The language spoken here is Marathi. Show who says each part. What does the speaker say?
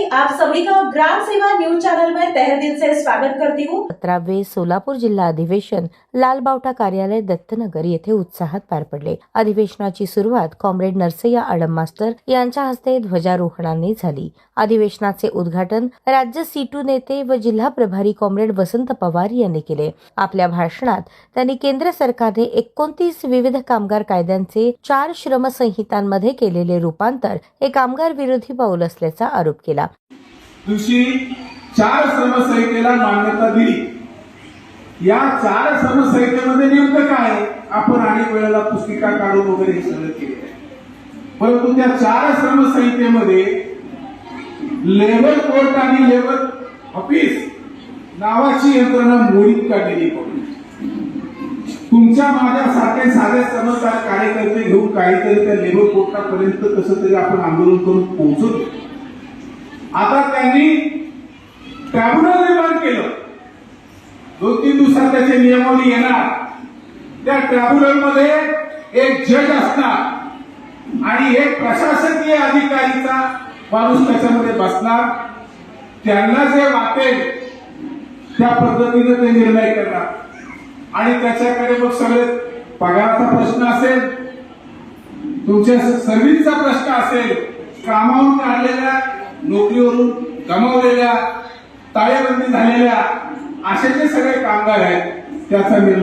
Speaker 1: नमस्ते, आप सभी का ग्राम सेवा न्यूज चैनल में तहे दिल से स्वागत करती हूँ।
Speaker 2: 17वे सोलापूर जिल्हा अधिवेशन लालबावटा कार्यालय दत्तनगर येथे उत्साहात पार पडले। अधिवेशनाची सुरुवात कॉम्रेड नरसय्या आडम मास्टर यांच्या हस्ते ध्वजारोहणाने झाली। अधिवेशनाचे उद्घाटन राज्य C2 नेते व जिल्हा प्रभारी कॉम्रेड वसंत पवार यांनी केले। आपल्या भाषणात त्यांनी केंद्र सरकारने 29 विविध कामगार कायद्यांचे 4 श्रम संहितांमध्ये केलेले रूपांतर हे कामगार विरोधी पाऊल असल्याचा आरोप केला।
Speaker 3: दिवशी 4 श्रमसंहितेला मान्यता दिली। या 4 श्रमसंहितेमध्ये नेमकं काय आपण अनेक वेळेला पुस्तिका काढून वगैरे हे सगळं केलं, परंतु त्या 4 श्रमसंहितेमध्ये लेबर कोर्ट आणि लेबर ऑफिस नावाची यंत्रणा मोडीत काढलेली पडली। तुमच्या माझ्यासारखे साधे समजदार कार्यकर्ते घेऊन काहीतरी त्या लेबर कोर्टापर्यंत कसं तरी आपण आंदोलन करून पोहोचतो। आता त्यांनी ट्रायब्युनल निर्माण केलं। 2-3 दिवसात त्याचे नियमावली येणार। त्या ट्रायब्युनल मध्ये एक जज असणार आणि एक प्रशासकीय अधिकारीचा माणूस त्याच्यामध्ये बसणार। त्यांना जे वाटेल त्या पद्धतीने ते निर्णय करणार आणि त्याच्याकडे मग सगळे पगाराचा प्रश्न असेल, तुमच्या सर्व्हिसचा प्रश्न असेल, कामावून काढलेल्या, नोकरीवरून गमावलेल्या, ताळेबंदी झालेल्या असे जे सगळे कामगार आहेत त्याचा